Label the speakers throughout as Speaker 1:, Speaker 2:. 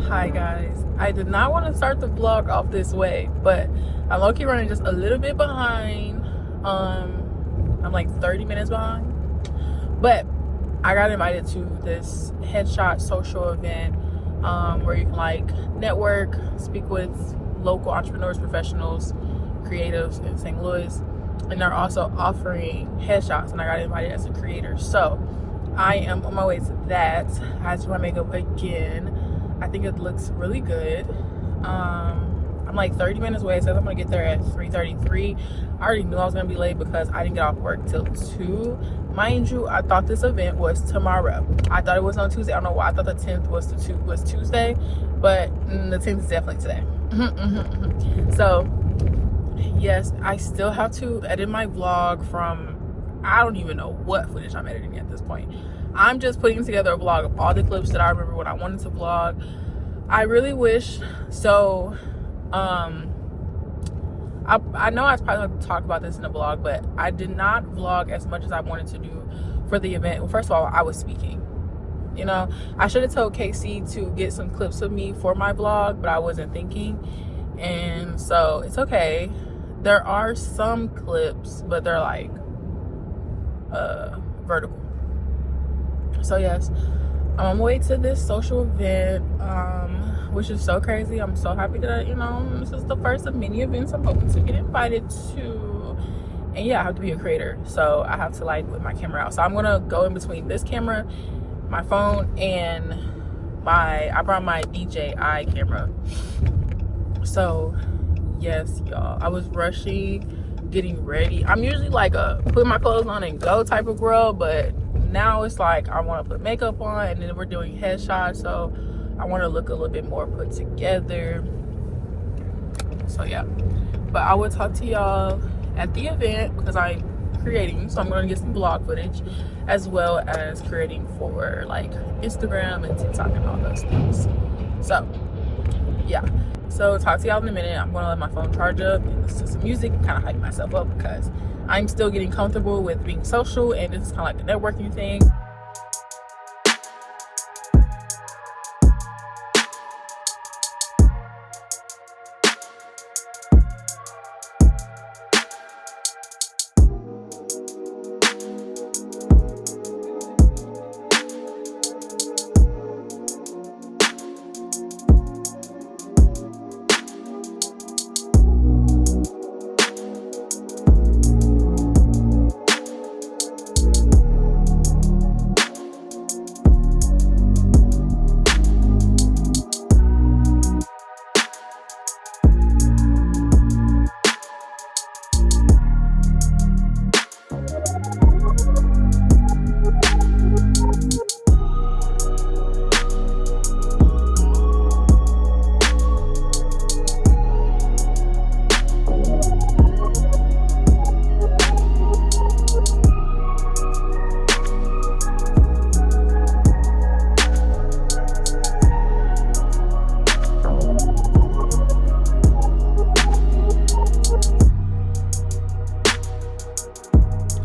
Speaker 1: Hi guys, I did not want to start the vlog off this way, but I'm low-key running just a little bit behind. I'm like 30 minutes behind, but I got invited to this headshot social event where you can like network, speak with local entrepreneurs, professionals, creatives in St. Louis, and they're also offering headshots, and I got invited as a creator. So I am on my way to that. I had to do my makeup again. I think it looks really good. I'm like 30 minutes away, so I'm gonna get there at 3:33. I already knew I was gonna be late because I didn't get off work till 2. Mind you, I thought this event was tomorrow. I thought it was on Tuesday. I don't know why I thought the 10th was Tuesday, but the 10th is definitely today. So yes, I still have to edit my vlog from, I don't even know what footage I'm editing at this point. I'm just putting together a vlog of all the clips that I remember when I wanted to vlog. I really wish, so I know I probably have to talk about this in the vlog, but I did not vlog as much as I wanted to do for the event. Well, first of all, I was speaking. You know, I should have told Casey to get some clips of me for my vlog, but I wasn't thinking. And so it's okay. There are some clips, but they're like vertical. So yes, I'm on my way to this social event, which is so crazy. I'm so happy that, you know, this is the first of many events I'm hoping to get invited to. And yeah, I have to be a creator, so I have to like whip my camera out. So I'm gonna go in between this camera, my phone, and I brought my DJI camera. So yes, y'all, I was rushing, getting ready. I'm usually like a put my clothes on and go type of girl, but now it's like I want to put makeup on, and then we're doing headshots, so I want to look a little bit more put together. So yeah, but I will talk to y'all at the event because I'm creating, so I'm going to get some vlog footage as well as creating for like Instagram and TikTok and all those things. So yeah, so talk to y'all in a minute. I'm gonna let my phone charge up and listen to some music and kind of hype myself up because I'm still getting comfortable with being social, and this is kind of like a networking thing.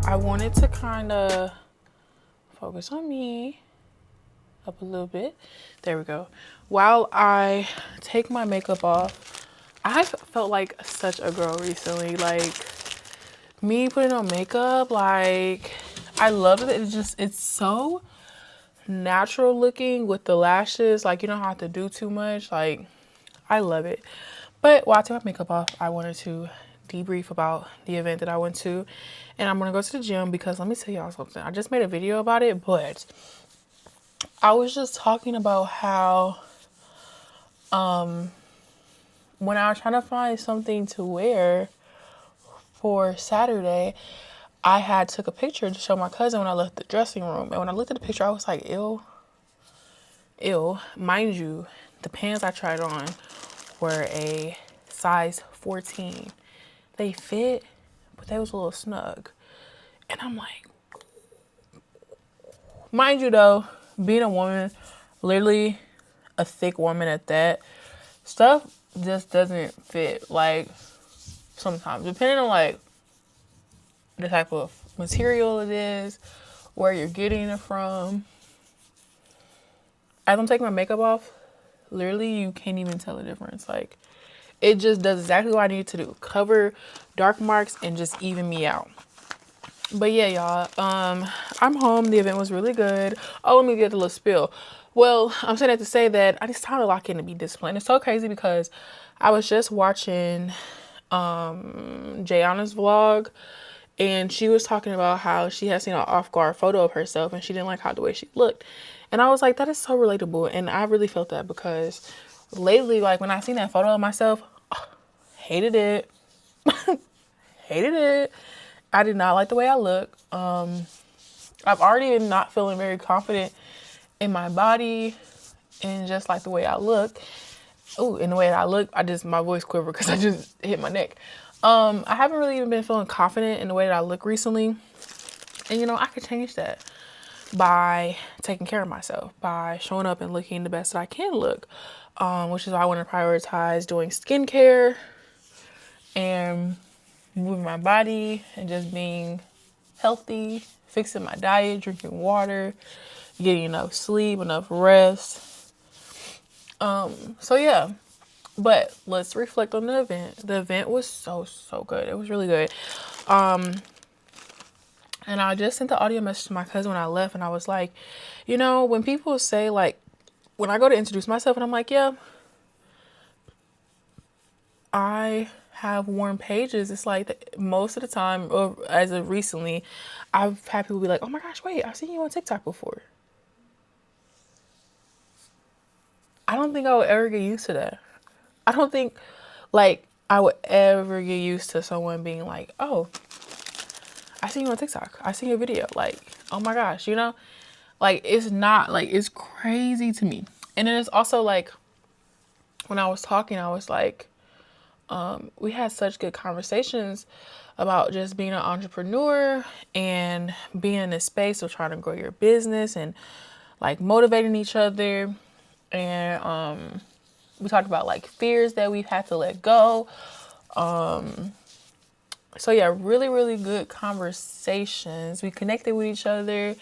Speaker 1: I wanted to kind of focus on me up a little bit. There we go. While I take my makeup off, I felt like such a girl recently. Like, me putting on makeup, like, I love it. It's so natural looking with the lashes. Like, you don't have to do too much. Like, I love it. But while I took my makeup off, I wanted to debrief about the event that I went to, and I'm gonna go to the gym because let me tell y'all something. I just made a video about it, but I was just talking about how when I was trying to find something to wear for Saturday, I had took a picture to show my cousin when I left the dressing room, and when I looked at the picture, I was like, ew. Mind you, the pants I tried on were a size 14. They fit, but they was a little snug. And I'm like, mind you though, being a woman, literally a thick woman at that, stuff just doesn't fit. Like, sometimes, depending on like the type of material it is, where you're getting it from. As I'm taking my makeup off, literally you can't even tell the difference. Like, it just does exactly what I need to do. Cover dark marks and just even me out. But yeah, y'all, I'm home. The event was really good. Oh, let me get a little spill. Well, I'm saying that to say that I just time to lock in to be disciplined. It's so crazy because I was just watching Jayana's vlog, and she was talking about how she had seen an off-guard photo of herself and she didn't like how the way she looked. And I was like, that is so relatable. And I really felt that because lately, like when I seen that photo of myself, hated it. Hated it. I did not like the way I look. I've already been not feeling very confident in my body and just like the way I look. Oh, in the way that I look, my voice quivered because I just hit my neck. I haven't really even been feeling confident in the way that I look recently. And, you know, I could change that by taking care of myself, by showing up and looking the best that I can look, which is why I want to prioritize doing skincare and moving my body and just being healthy, fixing my diet, drinking water, getting enough sleep, enough rest. So yeah. But let's reflect on the event. The event was so good. It was really good. And I just sent the audio message to my cousin when I left, and I was like, you know, when people say, like, when I go to introduce myself and I'm like, yeah, I have warm pages, it's like most of the time, or as of recently, I've had people be like, oh my gosh, wait, I've seen you on TikTok before. I don't think I would ever get used to that. I don't think, like, I would ever get used to someone being like, oh, I seen you on TikTok. I seen your video. Like, oh my gosh, you know? Like, it's not, like, it's crazy to me. And then it's also, like, when I was talking, I was like, we had such good conversations about just being an entrepreneur and being in this space of trying to grow your business and, like, motivating each other. And, we talked about like fears that we've had to let go. So yeah, really good conversations. We connected with each other,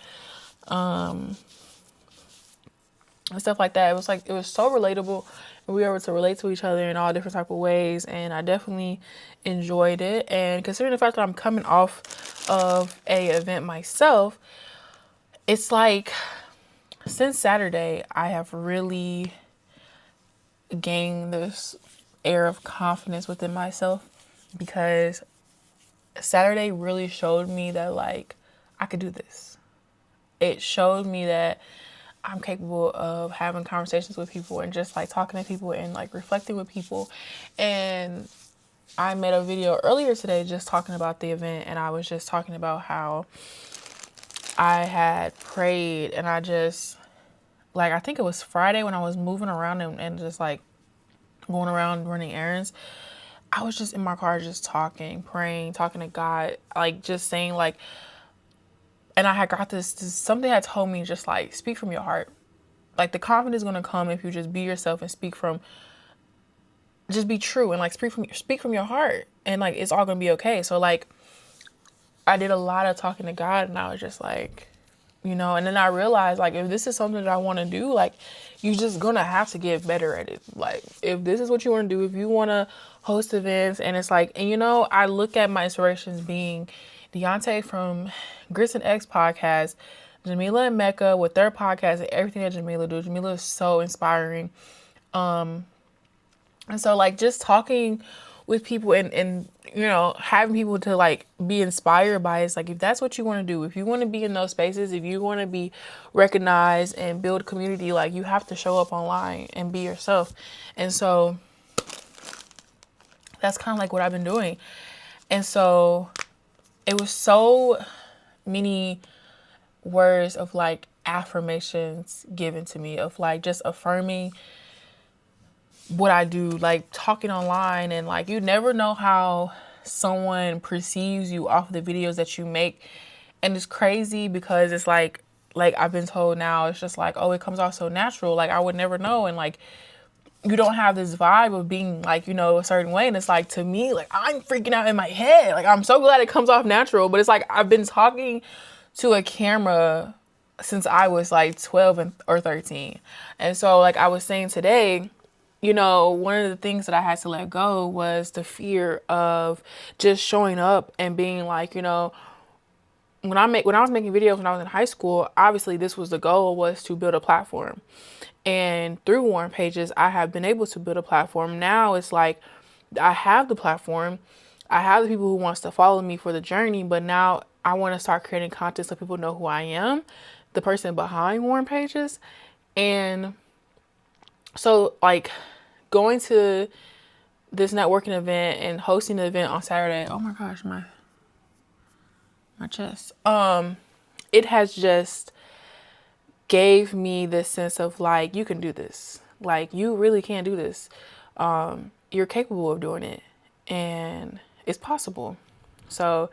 Speaker 1: and stuff like that. It was so relatable, and we were able to relate to each other in all different type of ways. And I definitely enjoyed it. And considering the fact that I'm coming off of a event myself, it's like since Saturday, I have really gained this air of confidence within myself, because Saturday really showed me that, like, I could do this. It showed me that I'm capable of having conversations with people and just like talking to people and like reflecting with people. And I made a video earlier today just talking about the event, and I was just talking about how I had prayed, and I just, like, I think it was Friday when I was moving around and just like going around running errands. I was just in my car just talking, praying, talking to God, like just saying like, and I had got this something had told me just like speak from your heart. Like the confidence is gonna come if you just be yourself and just be true and like speak from your heart, and like it's all gonna be okay. So like I did a lot of talking to God, and I was just like, you know, and then I realized like if this is something that I want to do, like you're just gonna have to get better at it. Like if this is what you want to do, if you want to host events, and it's like, and you know, I look at my inspirations being Deontay from Grits and Eggs podcast, Jamila and Mecca with their podcast, and everything that Jamila do. Jamila is so inspiring. And so like just talking with people and you know, having people to like be inspired by it's like, if that's what you want to do, if you want to be in those spaces, if you want to be recognized and build community, like you have to show up online and be yourself. And so that's kind of like what I've been doing. And so it was so many words of like affirmations given to me, of like just affirming what I do, like talking online, and like you never know how someone perceives you off the videos that you make. And it's crazy because it's like I've been told now, it's just like, oh, it comes off so natural. Like I would never know. And like you don't have this vibe of being like, you know, a certain way. And it's like, to me, like I'm freaking out in my head. Like I'm so glad it comes off natural. But it's like I've been talking to a camera since I was like 12 or 13. And so like I was saying today, you know, one of the things that I had to let go was the fear of just showing up and being like, you know, when I was making videos when I was in high school, obviously this was the goal, was to build a platform. And through Warm Pages, I have been able to build a platform. Now it's like I have the platform. I have the people who wants to follow me for the journey, but now I want to start creating content so people know who I am, the person behind Warm Pages. And so like going to this networking event and hosting the event on Saturday, oh my gosh, my chest. It has just gave me this sense of like, you can do this. Like you really can do this. You're capable of doing it and it's possible. So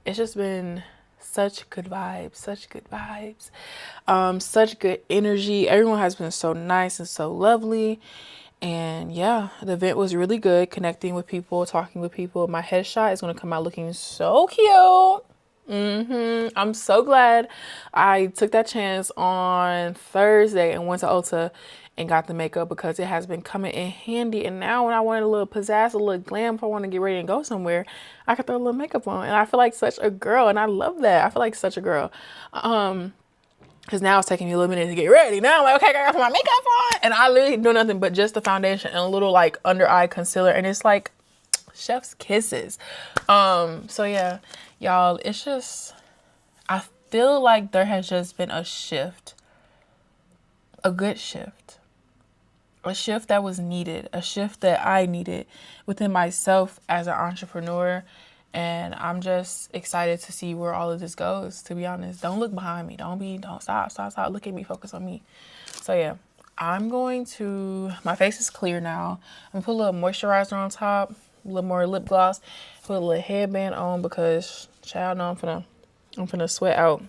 Speaker 1: it's just been such good vibes, such good energy. Everyone has been so nice and so lovely. And yeah, the event was really good, connecting with people, talking with people. My headshot is going to come out looking so cute. I'm so glad I took that chance on Thursday and went to Ulta and got the makeup, because it has been coming in handy. And now when I want a little pizzazz, a little glam, if I want to get ready and go somewhere, I can throw a little makeup on. And I feel like such a girl, and I love that. I feel like such a girl. Because now it's taking me a little minute to get ready. Now I'm like, okay, I gotta put my makeup on. And I literally do nothing but just the foundation and a little like under eye concealer. And it's like chef's kisses. So yeah, y'all, it's just, I feel like there has just been a shift, a good shift, a shift that was needed, a shift that I needed within myself as an entrepreneur. And I'm just excited to see where all of this goes, to be honest. Don't look behind me. Don't stop. Look at me, focus on me. So yeah, my face is clear now. I'm gonna put a little moisturizer on top, a little more lip gloss, put a little headband on, because child, know I'm finna sweat out.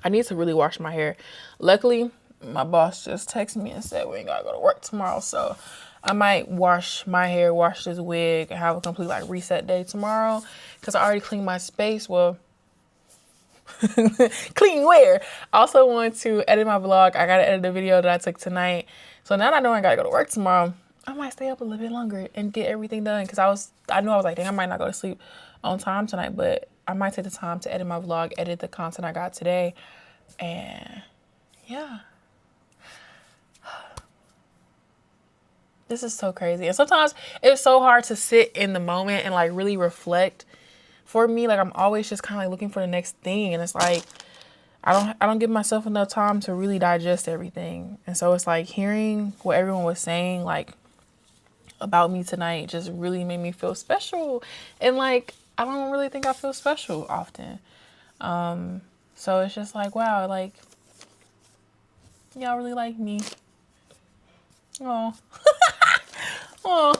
Speaker 1: I need to really wash my hair. Luckily, my boss just texted me and said we ain't gotta go to work tomorrow, so I might wash my hair, wash this wig, and have a complete like reset day tomorrow, because I already cleaned my space. Well, clean where? I also want to edit my vlog. I gotta edit the video that I took tonight. So now that I know I gotta go to work tomorrow, I might stay up a little bit longer and get everything done, because I knew I was like, dang, I might not go to sleep on time tonight, but I might take the time to edit my vlog, edit the content I got today, and yeah. This is so crazy. And sometimes it's so hard to sit in the moment and like really reflect. For me, like I'm always just kind of like looking for the next thing, and it's like I don't give myself enough time to really digest everything. And so it's like hearing what everyone was saying like about me tonight just really made me feel special. And like I don't really think I feel special often. So it's just like, wow, like y'all really like me. Oh. Oh.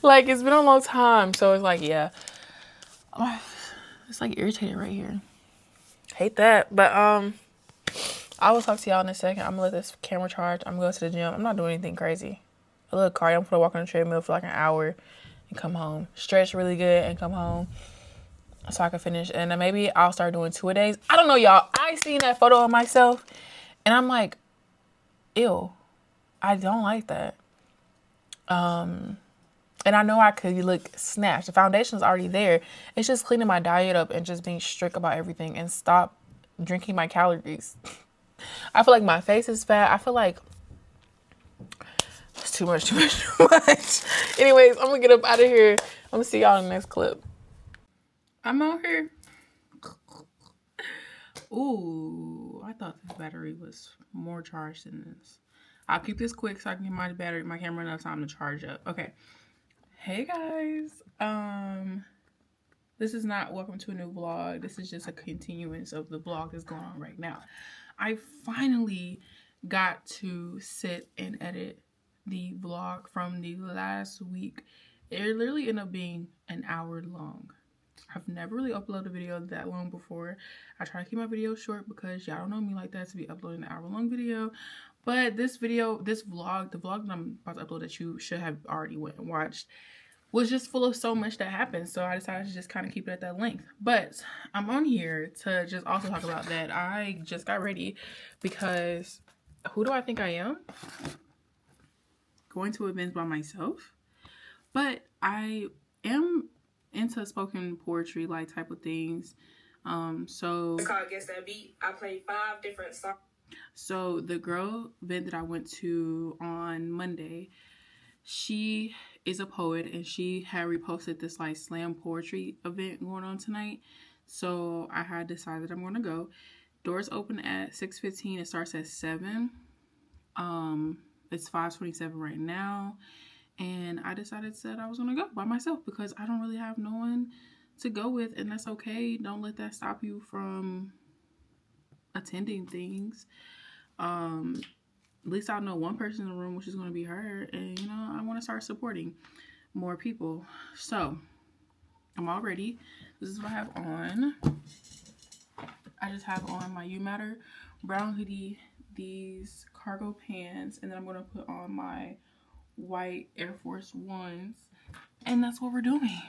Speaker 1: Like it's been a long time, so it's like, yeah. Oh, it's like irritated right here. Hate that. But I will talk to y'all in a second. I'm gonna let this camera charge. I'm going to the gym. I'm not doing anything crazy. A little cardio. I'm gonna walk on the treadmill for like an hour and come home. Stretch really good and come home so I can finish. And then maybe I'll start doing 2-a-days. I don't know, y'all. I seen that photo of myself and I'm like, ew. I don't like that. And I know I could look snatched. The foundation's already there. It's just cleaning my diet up and just being strict about everything and stop drinking my calories. I feel like my face is fat. I feel like it's too much. Anyways, I'm gonna get up out of here. I'm gonna see y'all in the next clip. I'm out here. Ooh, I thought this battery was more charged than this. I'll keep this quick so I can get my camera enough time to charge up. Okay. Hey guys. This is not welcome to a new vlog. This is just a continuance of the vlog that's going on right now. I finally got to sit and edit the vlog from the last week. It literally ended up being an hour long. I've never really uploaded a video that long before. I try to keep my videos short because y'all don't know me like that to be uploading an hour-long video. But this video, this vlog, the vlog that I'm about to upload that you should have already went and watched, was just full of so much that happened. So I decided to just kind of keep it at that length. But I'm on here to just also talk about that. I just got ready because who do I think I am? Going to events by myself. But I am into spoken poetry, like, type of things. So it's called Guess That Beat. I played 5 different songs. So the girl event that I went to on Monday, she is a poet and she had reposted this like slam poetry event going on tonight. So I had decided I'm gonna go. Doors open at 6:15. It starts at 7. It's 5:27 right now. And I decided that I was going to go by myself because I don't really have no one to go with. And that's okay. Don't let that stop you from attending things. At least I know one person in the room, which is going to be her. And, you know, I want to start supporting more people. So, I'm all ready. This is what I have on. I just have on my You Matter brown hoodie, these cargo pants, and then I'm going to put on my white Air Force Ones, and that's what we're doing.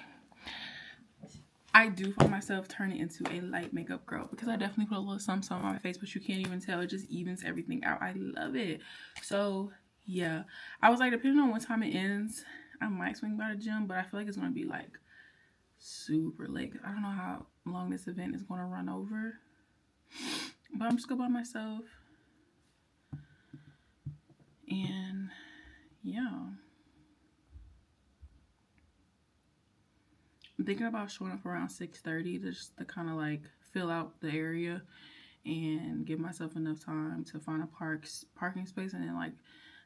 Speaker 1: I do find myself turning into a light makeup girl because I definitely put a little something on my face, but you can't even tell. It just evens everything out. I love it. So yeah, I was like, depending on what time it ends, I might swing by the gym, but I feel like it's gonna be like super late. I don't know how long this event is gonna run over, but I'm just going by myself. And yeah, I'm thinking about showing up around 6:30 just to kind of like fill out the area and give myself enough time to find a parking space. And then, like,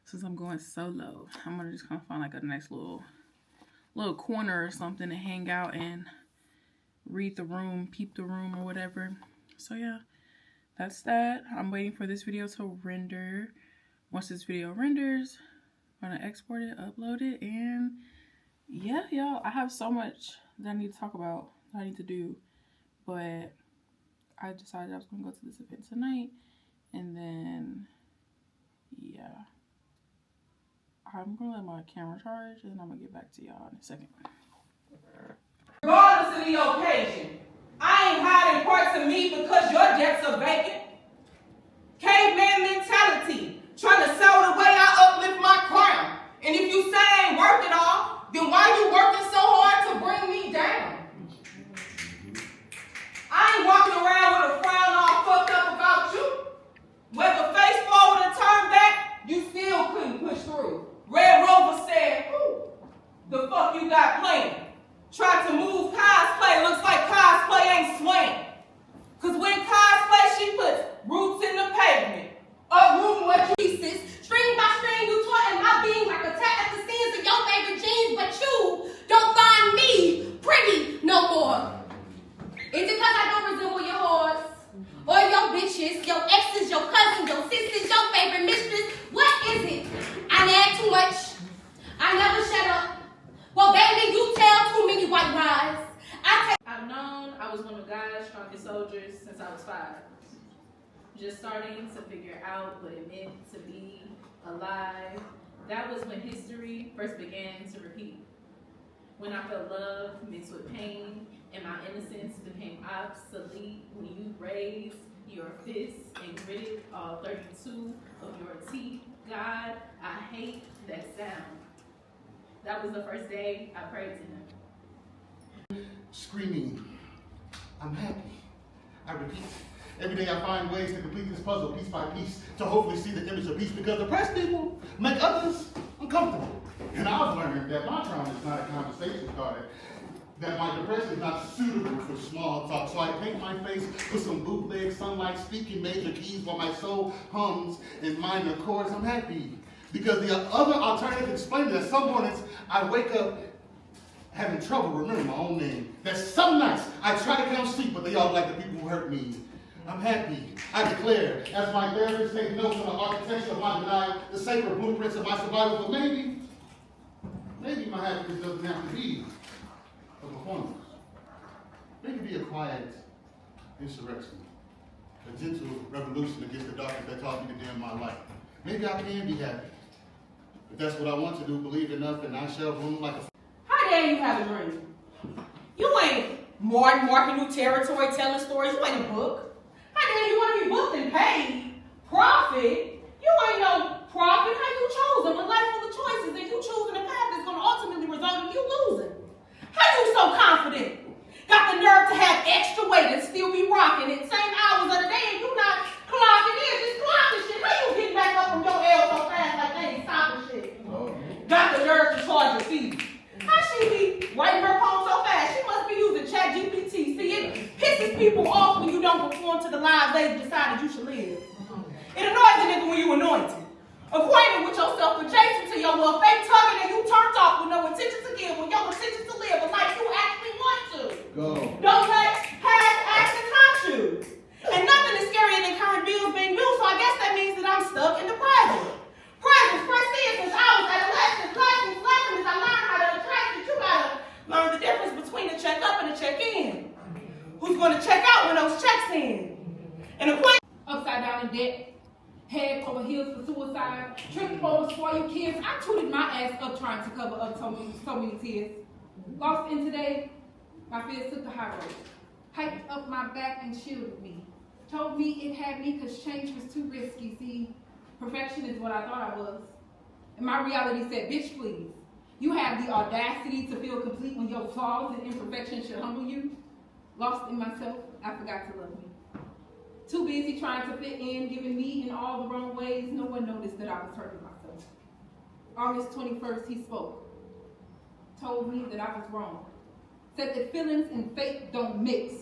Speaker 1: since I'm going solo, I'm gonna just kind of find like a nice little corner or something to hang out and read the room, peep the room or whatever. So yeah, that's that. I'm waiting for this video to render. Once this video renders, I'm gonna export it, upload it, and yeah, y'all, I have so much that I need to talk about, that I need to do, but I decided I was gonna go to this event tonight, and then yeah, I'm gonna let my camera charge, and I'm gonna get back to y'all in a second.
Speaker 2: Regardless of the occasion, I ain't hiding parts of me because your depths are vacant. Caveman mentality, trying to sell the way I uplift my crown. And if you say I ain't worth it all, then why you working so hard to bring me down? I ain't walking around with a frown all fucked up about you. Whether face forward or turn back, you still couldn't push through. Red Rover said, who the fuck you got playing? Tried to move cosplay, looks like cosplay ain't swaying. Cause when cosplay, she puts roots in the pavement. Uprooting what you pieces. String by string, you taught in my being like a tap at the seams of your favorite jeans, but you don't find me pretty no more. Is it cause I don't resemble your whores? Or your bitches, your exes, your cousins, your sisters, your favorite mistress? What is it? I nag too much. I never shut up. Well, baby, you tell too many white lies. I've known I was one of God's strongest soldiers since I was 5. Just starting to figure out what it meant to be alive. That was when history first began to repeat. When I felt love mixed with pain and my innocence became obsolete. When you raised your fists and gritted all 32 of your teeth. God, I hate that sound. That was the first day I prayed to him.
Speaker 3: Screaming, I'm happy. I repeat, every day I find ways to complete this puzzle piece by piece to hopefully see the image of peace, because depressed people make others uncomfortable. And I've learned that my trauma is not a conversation starter, that my depression is not suitable for small talk. So I paint my face with some bootleg sunlight, speaking major keys while my soul hums in minor chords. I'm happy because the other alternative explains that some mornings I wake up having trouble remembering my own name. That some nights I try to come sleep, but they all like the people who hurt me. I'm happy. I declare, as my therapist takes notes on the architecture of my denial, the sacred blueprints of my survival, but maybe my happiness doesn't have to be a performance. Maybe be a quiet insurrection, a gentle revolution against the darkness that taught me to dim my light. Maybe I can be happy. If that's what I want to do, believe enough, and I shall bloom like a...
Speaker 2: How dare you have a dream? You ain't marking new territory, telling stories. You ain't a book. How dare you want to be booked and paid? Profit? You ain't no profit. How you choosing with life full of choices and you choosing a path that's going to ultimately result in you losing? How you so confident? Got the nerve to have extra weight and still be rocking it same hours of the day and you not clocking in, just clocking shit. How you getting back up from your L so fast like they ain't stopping shit? Got the nerve to charge your fees. How she be writing her poem so fast? She must be using ChatGPT. See, it pisses people off when you don't conform to the lives they decided you should live. It annoys a nigga when you anointed. Acquainted with yourself, adjacent to your little fake tugging and you turned off with no intention to give, when your intention to live a life you actually want to.
Speaker 3: Go.
Speaker 2: Don't let past actions haunt you. And nothing is scarier than current bills being due, so I guess that means that I'm stuck in the present. Present, since I was adolescent, lesson is I learned how to attract it. You gotta learn the difference between a check up and a check in. Who's gonna check out when those checks in? And acquaintance upside down in debt, head over heels for suicide, tripped over spoiled kids. I tooted my ass up trying to cover up so many tears. Lost in today, my fears took the high road. Hiked up my back and shielded me. Told me it had me because change was too risky. See, perfection is what I thought I was. And my reality said, bitch, please. You have the audacity to feel complete when your flaws and imperfections should humble you. Lost in myself, I forgot to love me. Too busy trying to fit in, giving me in all the wrong ways. No one noticed that I was hurting myself. August 21st, he spoke. Told me that I was wrong. Said that feelings and faith don't mix.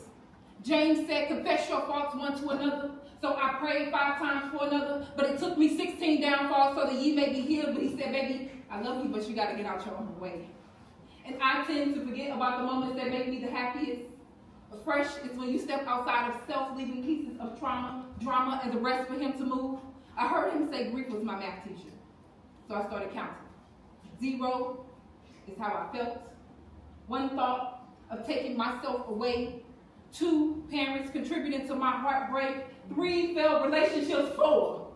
Speaker 2: James said, confess your faults one to another. So I prayed 5 times for another, but it took me 16 downfalls so that ye may be healed. But he said, baby, I love you, but you got to get out your own way. And I tend to forget about the moments that make me the happiest. Fresh is when you step outside of self, leaving pieces of trauma, drama, and the rest for him to move. I heard him say grief was my math teacher. So I started counting. 0 is how I felt. 1 thought of taking myself away. 2 parents contributing to my heartbreak. 3 failed relationships. 4,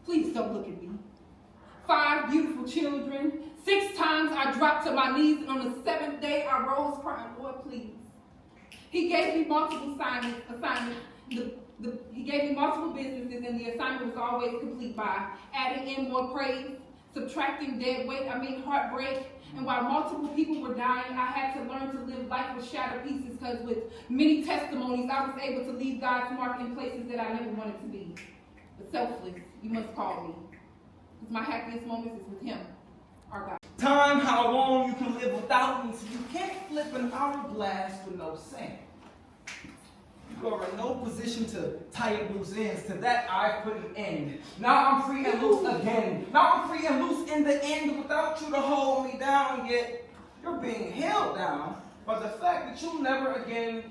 Speaker 2: please don't look at me. 5 beautiful children. 6 times I dropped to my knees, and on the 7th day I rose crying, Lord, please. He gave me multiple assignments. He gave me multiple businesses, and the assignment was always complete by adding in more praise, subtracting dead weight, heartbreak. And while multiple people were dying, I had to learn to live life with shattered pieces, because with many testimonies, I was able to leave God's mark in places that I never wanted to be. But selfless, you must call me. Because my happiest moments is with him, our God.
Speaker 4: Time, how long you can live without me, so you can't flip an hourglass with no sand. You are in no position to tie up loose ends. To that I put an end. Now I'm free and loose again. Now I'm free and loose in the end without you to hold me down. Yet you're being held down by the fact that you'll never again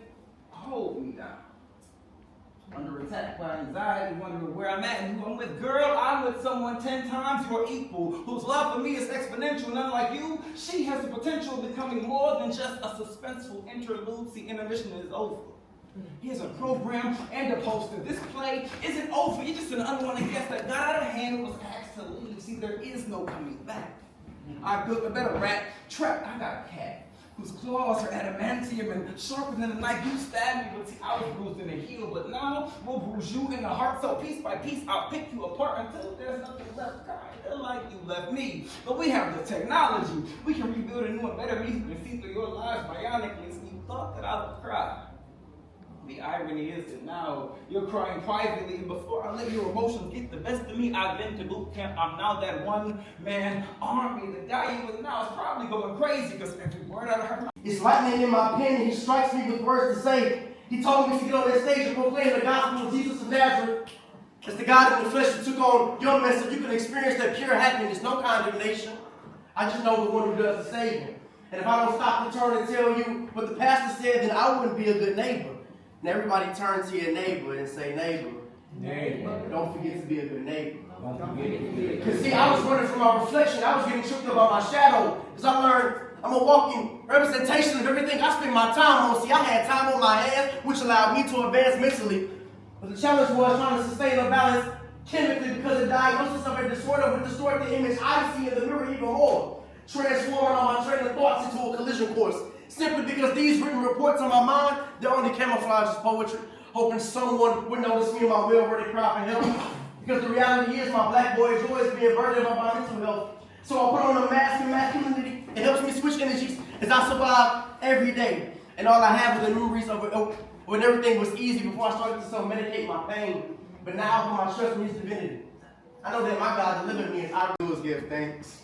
Speaker 4: hold me down. Under attack by anxiety, wondering where I'm at and who I'm with. Girl, I'm with someone 10 times your equal, whose love for me is exponential, and unlike you, she has the potential of becoming more than just a suspenseful interlude. See, intermission is over. Here's a program and a poster. This play isn't over. You're just an unwanted guest that got out of hand and was asked to leave. See, there is no coming back. I built a better rat trap. I got a cat whose claws are adamantium and sharper than a knife. You stabbed me, but see, I was bruised in the heel. But now we'll bruise you in the heart. So piece by piece, I'll pick you apart until there's nothing left. Kinda like you left me. But we have the technology. We can rebuild a new and better me who can see through your lives bionically. So you thought that I would cry. The irony is that now you're crying privately, and before I let your emotions get the best of me, I've been to boot camp. I'm now that one-man army. The guy you with now is probably going crazy because every word out of her mouth.
Speaker 5: It's lightning in my pen, and he strikes me with words to say. He told me to get on that stage and proclaim the gospel of Jesus of Nazareth. It's the God in the flesh who took on your mess so you can experience that pure happiness, no condemnation. I just know the one who does the saving. And if I don't stop to turn and tell you what the pastor said, then I wouldn't be a good neighbor. And everybody turn to your neighbor and say, neighbor, don't forget to be a good neighbor. Because see, I was running from my reflection. I was getting tripped up by my shadow. Because I learned I'm a walking representation of everything I spend my time on. See, I had time on my hands, which allowed me to advance mentally. But the challenge was trying to sustain a balance chemically because the diagnosis of a disorder would distort the image I see in the mirror even more, transforming all my train of thoughts into a collision course. Simply because these written reports on my mind, they're only camouflage as poetry, hoping someone would notice me in my well-worded cry for help. Because the reality is my black boy joy is being burdened by my mental health. So I put on a mask of masculinity. It helps me switch energies as I survive every day. And all I have are the memories of when everything was easy before I started to self-medicate my pain. But now I put my trust in His divinity. I know that my God delivered me, and all I do is give thanks.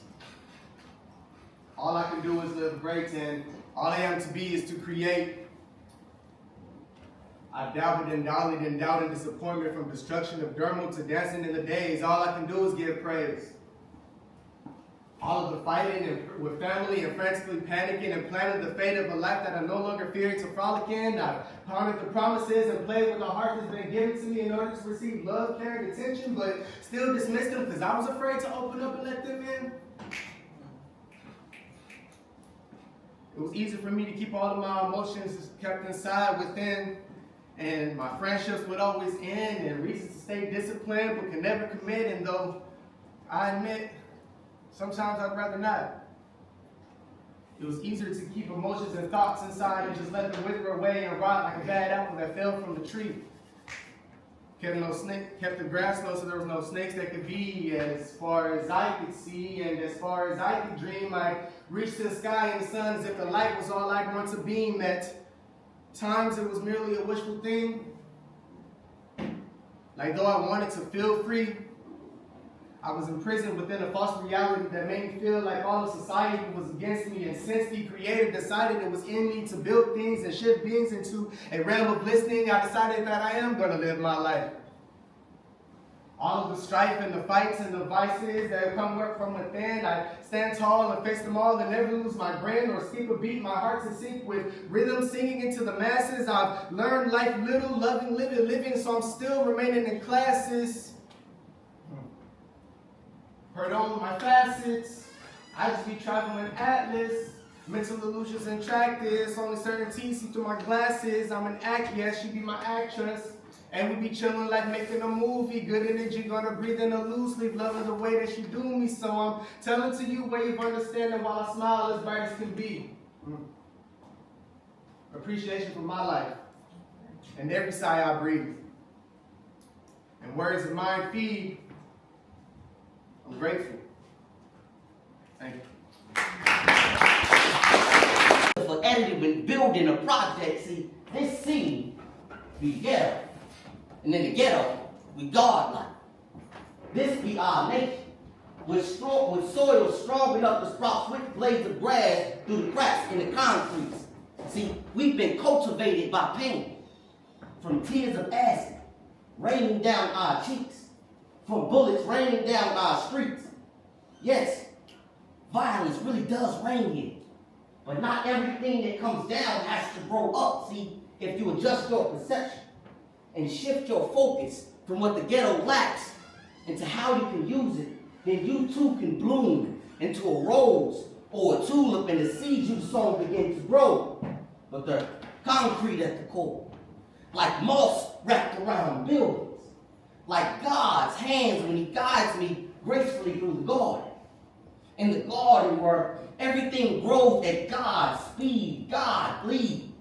Speaker 5: All I can do is live great, and all I am to be is to create. I dabbled and dollied in doubt and disappointment, from destruction of dermal to dancing in the days. All I can do is give praise. All of the fighting and with family and frantically panicking and planning the fate of a life that I no longer fear to frolic in. I pondered the promises and played with the heart that's been given to me in order to receive love, care, and attention, but still dismissed them because I was afraid to open up and let them in. It was easy for me to keep all of my emotions kept inside within, and my friendships would always end, and reasons to stay disciplined but could never commit. And though I admit, sometimes I'd rather not. It was easier to keep emotions and thoughts inside and just let them wither away and rot like a bad apple that fell from the tree. Kept the grass low so there was no snakes that could be as far as I could see, and as far as I could dream. I reached to the sky and the sun as if the light was all I want to beam. At times it was merely a wishful thing. Like though I wanted to feel free, I was imprisoned within a false reality that made me feel like all of society was against me. And since the Creator decided it was in me to build things and shift beings into a realm of listening, I decided that I am going to live my life. All of the strife and the fights and the vices that come from within, I stand tall and face them all and never lose my grin or skip a beat. My heart's in sync with rhythm, singing into the masses. I've learned life little, loving, living, so I'm still remaining in classes. Heard all of my facets. I just be traveling atlas. Mental illusions and practice. Only certainties see through my glasses. I'm an act, yes, she be my actress. And we be chilling like making a movie. Good energy, gonna breathe in a loose leaf. Loving the way that she do me. So I'm telling to you, wave understanding while I smile as bright as can be. Appreciation for my life. And every sigh I breathe. And words of mine feed. I'm grateful. Thank you.
Speaker 6: For editing when building a project, see, this scene, we ghetto. And in the ghetto, we godlike. This be our nation. With soil strong enough to sprout swift blades of grass through the cracks in the concrete. See, we've been cultivated by pain. From tears of acid raining down our cheeks. From bullets raining down our streets. Yes, violence really does rain here. But not everything that comes down has to grow up. See, if you adjust your perception and shift your focus from what the ghetto lacks into how you can use it, then you too can bloom into a rose or a tulip, and the seeds you've sown begin to grow. But they're concrete at the core, like moss wrapped around buildings. Like God's hands when He guides me gracefully through the garden. In the garden where everything grows at God's speed, God lead.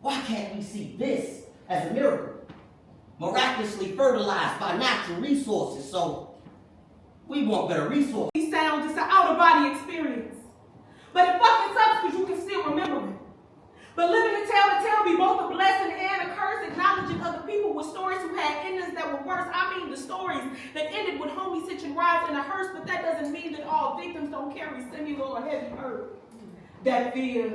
Speaker 6: Why can't we see this as a miracle? Miraculously fertilized by natural resources, so we want better resources.
Speaker 2: These sounds, it's an out-of-body experience. But it fucking sucks because you can still remember it. But living to tell be both a blessing and a curse, acknowledging other people with stories who had endings that were worse. I mean the stories that ended with homies hitching rides in a hearse, but that doesn't mean that all victims don't carry similar or heavy hurt. That fear.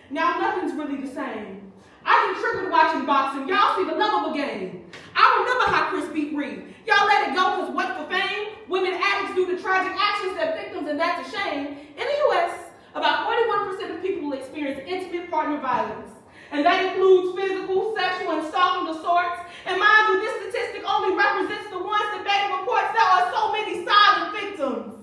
Speaker 2: Now nothing's really the same. I get triggered watching boxing. Y'all see the love of a game. I remember how Chris beat Reed. Y'all let it go because what for fame? Women addicts do the tragic actions that victims, and that's a shame. In the U.S., about 41% of people will experience intimate partner violence. And that includes physical, sexual, and stalking assaults. And mind you, this statistic only represents the ones that make reports. There are so many silent victims.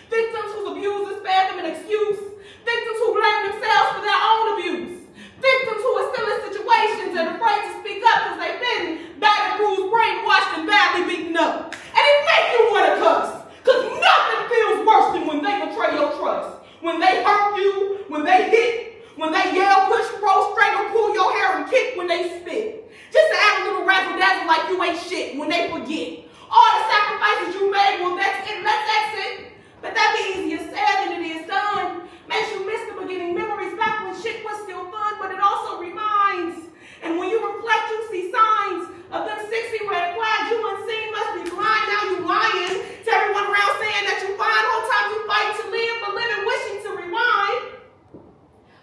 Speaker 2: Victims whose abusers spared them an excuse. Victims who blame themselves for their own abuse. Victims who are still in situations and afraid to speak up because they've been battered, bruised, brainwashed, and badly beaten up. And it makes you want to cuss. Because nothing feels worse than when they betray your trust. When they hurt you, when they hit, when they yell, push, roll, strangle, pull your hair, and kick when they spit. Just to act a little razzle-dazzle like you ain't shit when they forget. All the sacrifices you made, well, that's it, let's exit. But that be easier said than it is done. Makes you miss the beginning memories back when shit was still fun, but it also reminds. And when you reflect, you see signs of them 60 red flags you unseen must be blind. Now you lying to everyone around saying that you fine. Whole time you fight to live, but living wishing to rewind.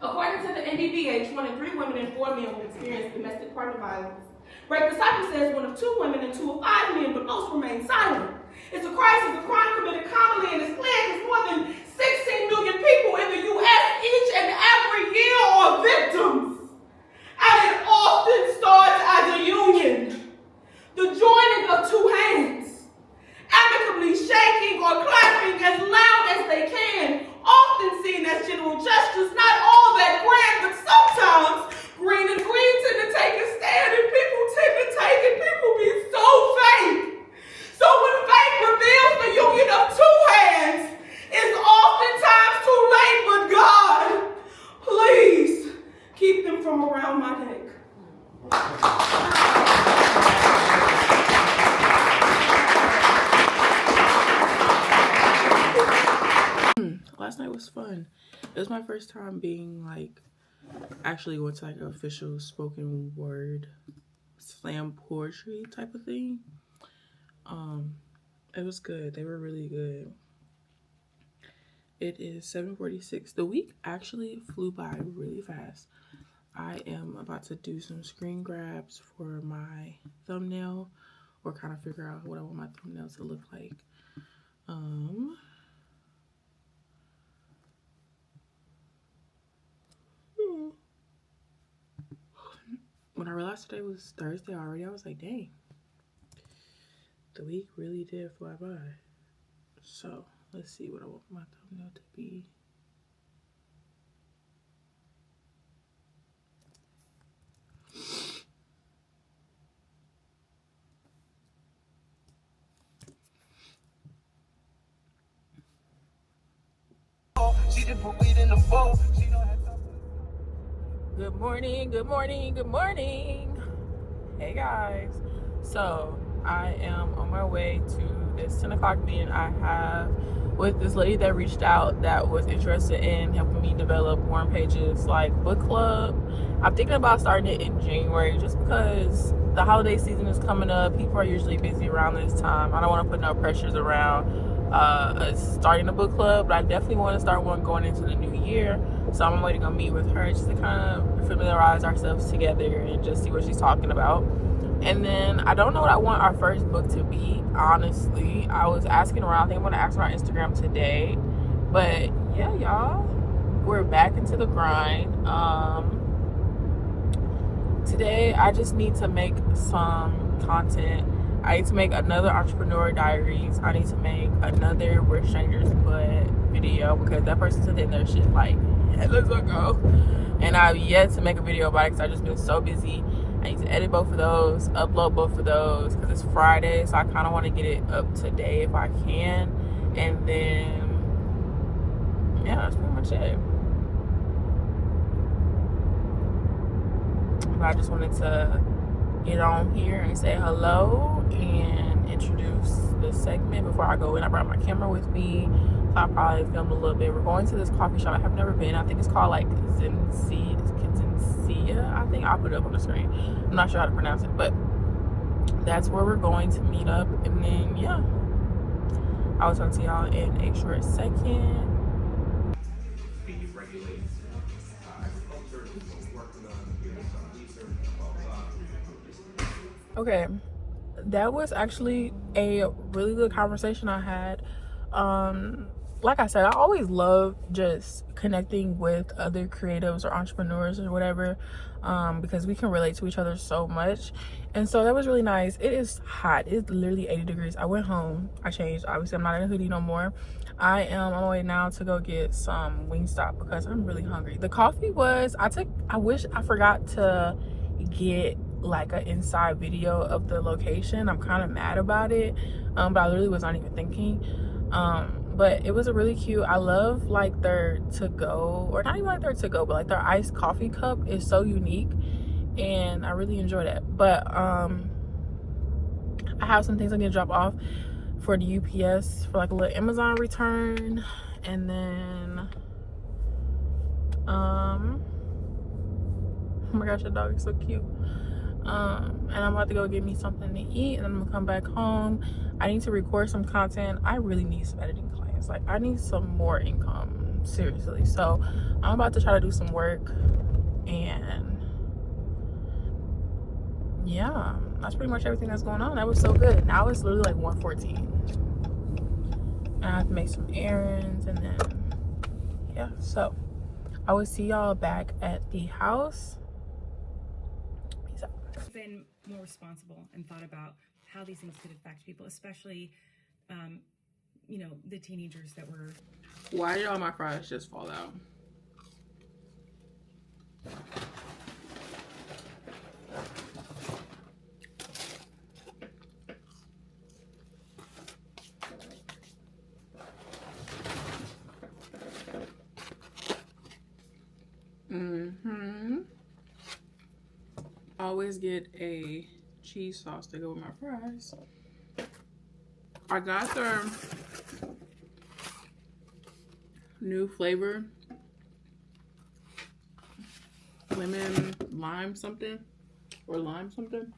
Speaker 2: According to the NDVH, 1 in 3 women and 4 men will experience domestic partner violence. Break Disciple says 1 of 2 women and 2 of 5 men, but most remain silent. It's a crisis, a crime committed commonly and is clear because more than 16 million people in the U.S. each and every year are victims. And it often starts as a union. The joining of 2 hands, amicably shaking or clapping as loud as they can, often seen as general gestures, not all that grand, but sometimes green and green tend to take a stand and people tend to take it. People be so fake. So when fate reveals the union of 2 hands, it's oftentimes too late, but God, please keep them from around my neck.
Speaker 1: Last night was fun. It was my first time being like actually going to like an official spoken word slam poetry type of thing. It was good. They were really good. It is 7:46. The week actually flew by really fast. I am about to do some screen grabs for my thumbnail or kind of figure out what I want my thumbnail to look like. When I realized today was Thursday already, I was like, dang. The week really did fly by. So, let's see what I want my thumbnail to be. Good morning, good morning, good morning. Hey guys. So I am on my way to this 10 o'clock meeting I have with this lady that reached out that was interested in helping me develop Warm Pages like book club. I'm thinking about starting it in January just because the holiday season is coming up. People are usually busy around this time. I don't want to put no pressures around starting a book club, but I definitely want to start one going into the new year. So I'm waiting on meet with her just to kind of familiarize ourselves together and just see what she's talking about. And then I don't know what I want our first book to be, honestly. I was asking around. I think I'm going to ask her on Instagram today. But yeah, y'all, we're back into the grind. Today I just need to make some content. I need to make another Entrepreneur Diaries. I need to make another We're Strangers But video because that person sent in their shit like let's go. And I've yet to make a video about it because I've just been so busy. I need to edit both of those, upload both of those because it's Friday, so I kind of want to get it up today if I can. And then, yeah, that's pretty much it. But I just wanted to get on here and say hello and introduce this segment before I go in. I brought my camera with me, so I'll probably film a little bit. We're going to this coffee shop. I have never been. I think it's called like Zensia. I think I'll put it up on the screen. I'm not sure how to pronounce it, but that's where we're going to meet up. And then, yeah, I'll talk to y'all in a short second. Okay, that was actually a really good conversation I had. like I said, I always love just connecting with other creatives or entrepreneurs or whatever, because we can relate to each other so much. And so that was really nice. It is hot. It's literally 80 degrees. I went home. I changed. Obviously, I'm not in a hoodie no more. I am on my way now to go get some Wingstop because I'm really hungry. The coffee was, I wish I forgot to get like an inside video of the location. I'm kind of mad about it, but I literally was not even thinking. But it was a really cute. I love like their to go, or not even like their to go, but like their iced coffee cup is so unique, and I really enjoy that. But I have some things I need to drop off for the UPS for like a little Amazon return, and then oh my gosh, that dog is so cute. And I'm about to go get me something to eat, and then I'm gonna come back home. I need to record some content. I really need some editing clients. Like, I need some more income, seriously. So I'm about to try to do some work, and yeah, that's pretty much everything that's going on. That was so good. Now it's literally like 1:14, and I have to make some errands, and then yeah. So I will see y'all back at the house. Peace out.
Speaker 7: Been more responsible and thought about how these things could affect people, especially, you know, the teenagers that were.
Speaker 1: Why did all my fries just fall out? Always get a cheese sauce to go with my fries. I got their new flavor, lemon lime something, or lime something.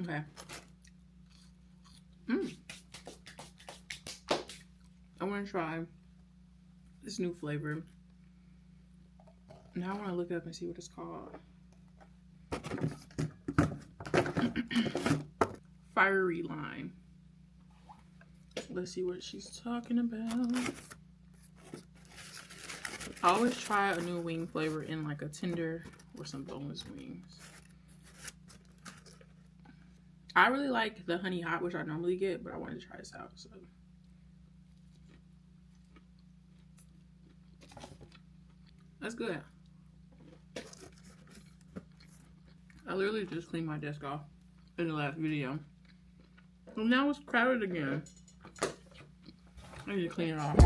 Speaker 1: Okay. I want to try this new flavor. Now I want to look it up and see what it's called. Fiery lime. Let's see what she's talking about. I always try a new wing flavor in like a tender or some boneless wings. I really like the honey hot, which I normally get, but I wanted to try this out. So that's good. I literally just cleaned my desk off in the last video. And now it's crowded again. I need to clean it off.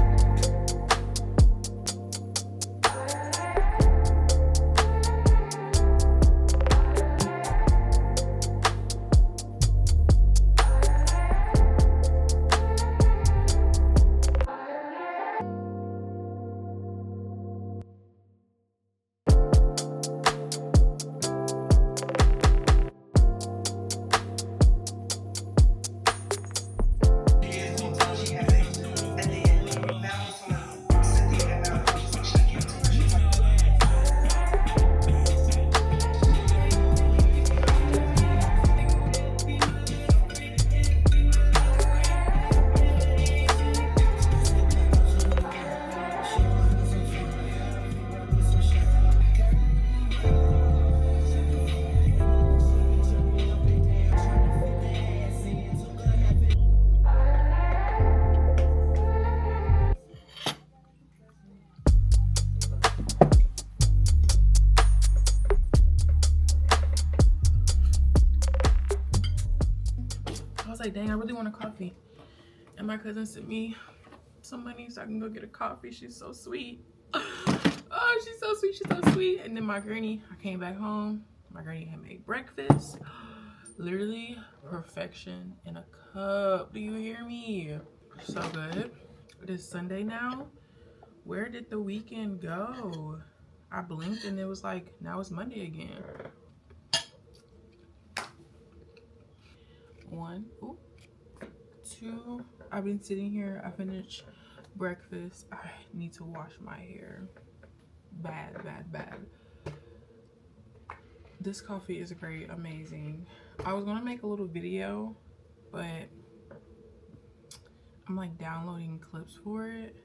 Speaker 1: I was like, dang, I really want a coffee. And my cousin sent me some money so I can go get a coffee. She's so sweet. Oh, she's so sweet. She's so sweet. And then my granny, I came back home. My granny had made breakfast. Literally perfection in a cup. Do you hear me? So good. It is Sunday now. Where did the weekend go? I blinked and it was like, now it's Monday again. One, ooh, two. I've been sitting here. I finished breakfast. I need to wash my hair. Bad, bad, bad. This coffee is great, amazing. I was gonna make a little video, but I'm like downloading clips for it.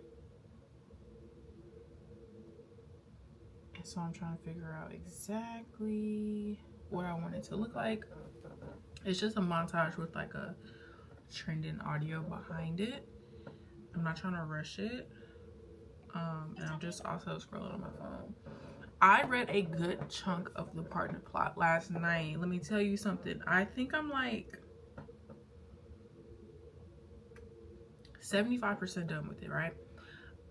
Speaker 1: And so I'm trying to figure out exactly what I want it to look like. It's just a montage with like a trending audio behind it. I'm not trying to rush it. And I'm just also scrolling on my phone. I read a good chunk of the partner plot last night. Let me tell you something. I think I'm like 75% done with it, right?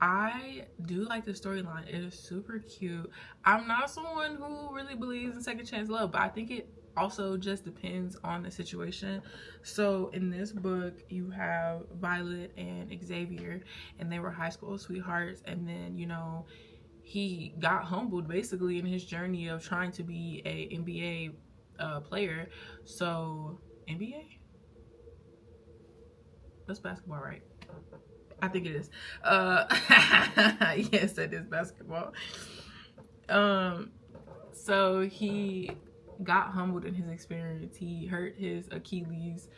Speaker 1: I do like the storyline. It is super cute. I'm not someone who really believes in second chance love, but I think it also just depends on the situation. So in this book, you have Violet and Xavier, and they were high school sweethearts, and then, you know, he got humbled basically in his journey of trying to be a NBA player. So NBA? That's basketball, right? I think it is. Yes, it is basketball. So he got humbled in his experience. He hurt his Achilles,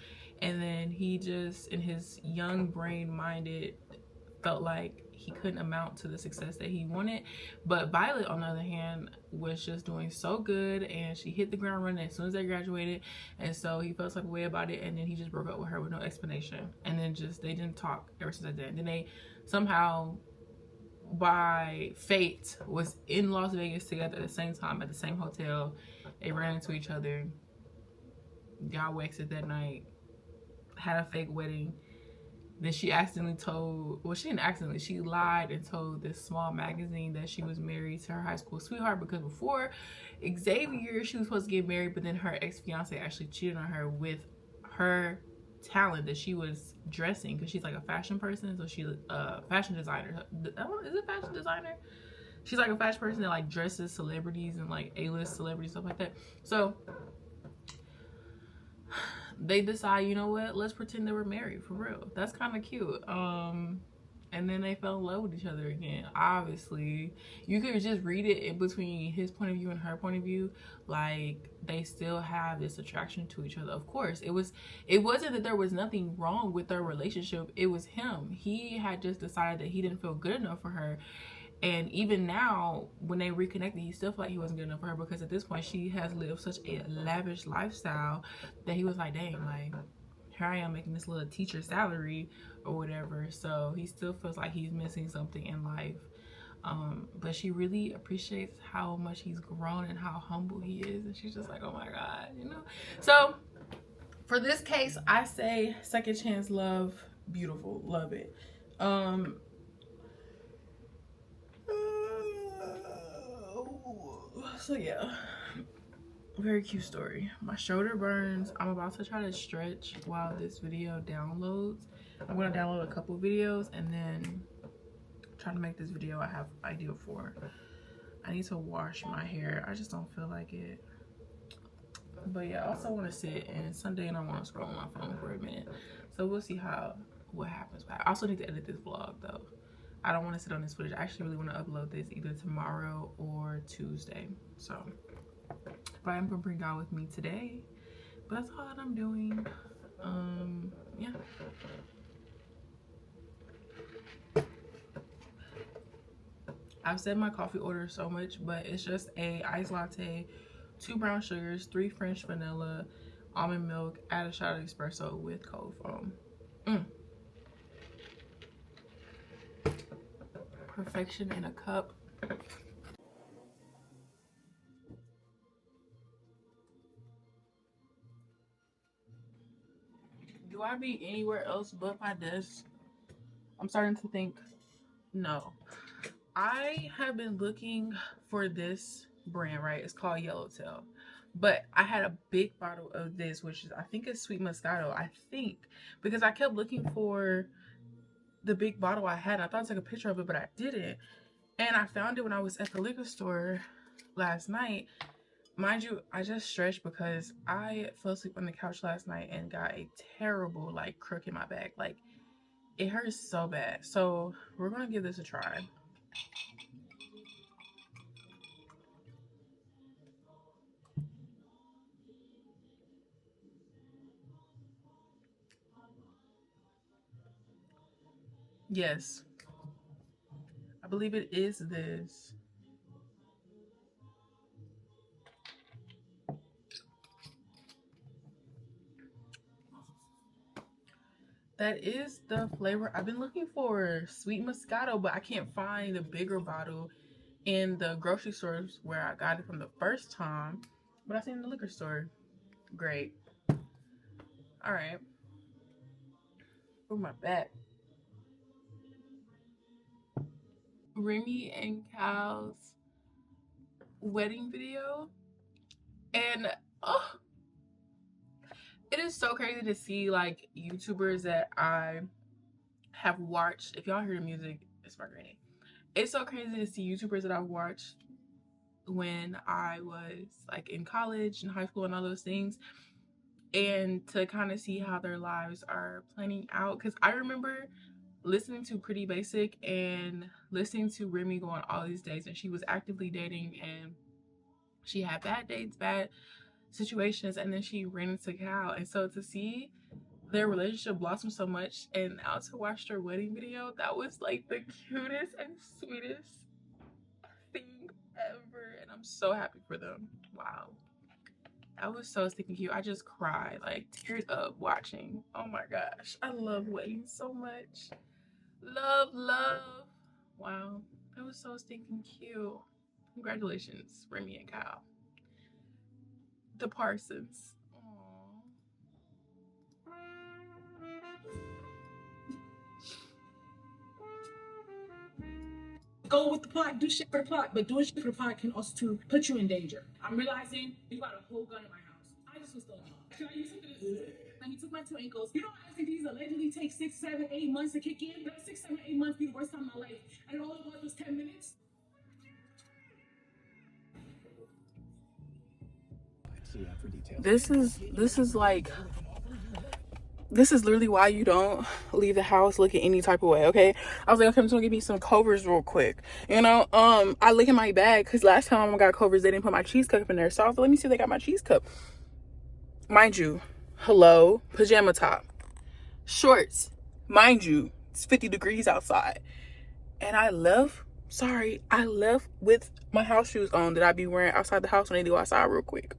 Speaker 1: and then he just, in his young brain minded, felt like he couldn't amount to the success that he wanted. But Violet, on the other hand, was just doing so good, and she hit the ground running as soon as they graduated, and so he felt some way about it, and then he just broke up with her with no explanation, and then just they didn't talk ever since that. Then they somehow, by fate, was in Las Vegas together at the same time at the same hotel. They ran into each other, got waxed that night, had a fake wedding. Then she accidentally told, well, she didn't accidentally, she lied and told this small magazine that she was married to her high school sweetheart, because before Xavier, she was supposed to get married, but then her ex-fiance actually cheated on her with her talent that she was dressing, because she's like a fashion person. So she fashion designer. Is it fashion designer? She's like a fashion person that like dresses celebrities and like A-list celebrities, stuff like that. So they decide, you know what, let's pretend they were married for real. That's kind of cute. And then they fell in love with each other again. Obviously, you could just read it in between his point of view and her point of view. Like, they still have this attraction to each other. Of course, it wasn't that there was nothing wrong with their relationship. It was him. He had just decided that he didn't feel good enough for her. And even now, when they reconnected, he still felt like he wasn't good enough for her, because at this point she has lived such a lavish lifestyle that he was like, dang, like, here I am making this little teacher salary or whatever. So he still feels like he's missing something in life. But she really appreciates how much he's grown and how humble he is, and she's just like, oh my God, you know. So for this case, I say second chance love, beautiful, love it. So yeah, very cute story. My shoulder burns. I'm about to try to stretch while this video downloads. I'm gonna download a couple videos and then try to make this video I have idea for. I need to wash my hair. I just don't feel like it. But yeah, I also want to sit, and Sunday and I want to scroll on my phone for a minute. So we'll see what happens. I also need to edit this vlog though. I don't want to sit on this footage. I actually really want to upload this either tomorrow or Tuesday. So, but I'm gonna bring God with me today. But that's all that I'm doing. Yeah. I've said my coffee order so much, but it's just a iced latte, 2 brown sugars, 3 French vanilla, almond milk, add a shot of espresso with cold foam. Perfection in a cup. Do I be anywhere else but my desk? I'm starting to think no. I have been looking for this brand, right? It's called Yellowtail. But I had a big bottle of this, which is, I think it's Sweet Moscato, I think. Because I kept looking for the big bottle I had. I thought I took a picture of it, but I didn't. And I found it when I was at the liquor store last night. Mind you, I just stretched because I fell asleep on the couch last night and got a terrible, like, crook in my back. Like, it hurts so bad. So we're gonna give this a try. Yes. I believe it is this. That is the flavor. I've been looking for sweet Moscato, but I can't find the bigger bottle in the grocery stores where I got it from the first time. But I seen it in the liquor store. Great. All right. Oh, my back. Remy and Cal's wedding video. And oh, it is so crazy to see like YouTubers that I have watched. If y'all hear the music, it's my granny. It's so crazy to see YouTubers that I've watched when I was like in college and high school and all those things, and to kind of see how their lives are planning out. Because I remember listening to Pretty Basic and listening to Remy go on all these dates, and she was actively dating, and she had bad dates, bad situations, and then she ran into Cal. And so to see their relationship blossom so much, and now to watch their wedding video, that was like the cutest and sweetest thing ever. And I'm so happy for them. Wow, that was so stinking cute. I just cried, like tears up watching. Oh my gosh, I love weddings so much. Love. Wow, that was so stinking cute. Congratulations, Remy and Kyle. The Parsons. Aww.
Speaker 8: Go with the pot, do shit for the pot, but doing shit for the pot can also to put you in danger. I'm realizing you got a whole gun in my house. I just was throwing off. Can I use something to and he took my 2 ankles. You know, STDs allegedly take 6, 7, 8 months to kick in. That 6, 7, 8 months be the worst time of my life. And all it was 10 minutes.
Speaker 1: This is literally why you don't leave the house looking any type of way, okay? I was like, okay, I'm just gonna give me some Covers real quick. You know, I look in my bag because last time I got Covers, they didn't put my cheese cup in there. So I was like, let me see if they got my cheese cup. Mind you, hello, pajama top, shorts. Mind you, it's 50 degrees outside. And I left with my house shoes on that I be wearing outside the house when I need to go outside real quick.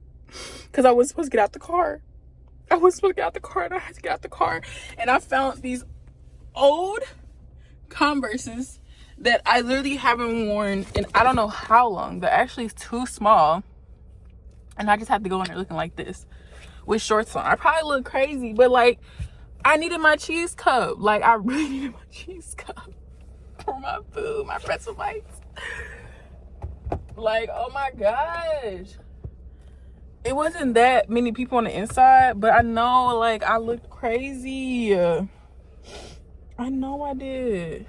Speaker 1: Because I was supposed to get out the car. And I had to get out the car. And I found these old Converses that I literally haven't worn in I don't know how long. They're actually too small. And I just had to go in there looking like this with shorts on. I probably look crazy, but like, I needed my cheese cup. Like, I really needed my cheese cup for my food, my pretzel bites. Like, oh my gosh. It wasn't that many people on the inside, but I know, like, I looked crazy. I know I did.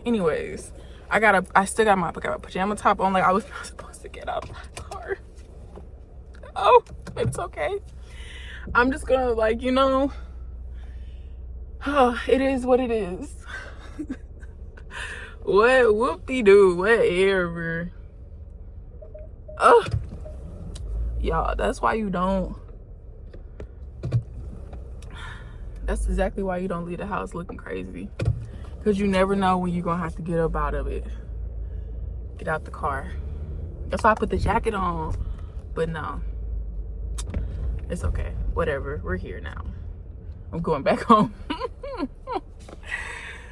Speaker 1: Anyways, I still got my pajama top on. Like, I was not supposed to get out of my car. Oh, it's okay. I'm just gonna, like, you know, it is what it is. What whoop-de-doo, whatever. Oh, y'all, that's exactly why you don't leave the house looking crazy, because you never know when you're gonna have to get up out of it, get out the car. That's why I put the jacket on. But no, it's okay, whatever, we're here now. I'm going back home.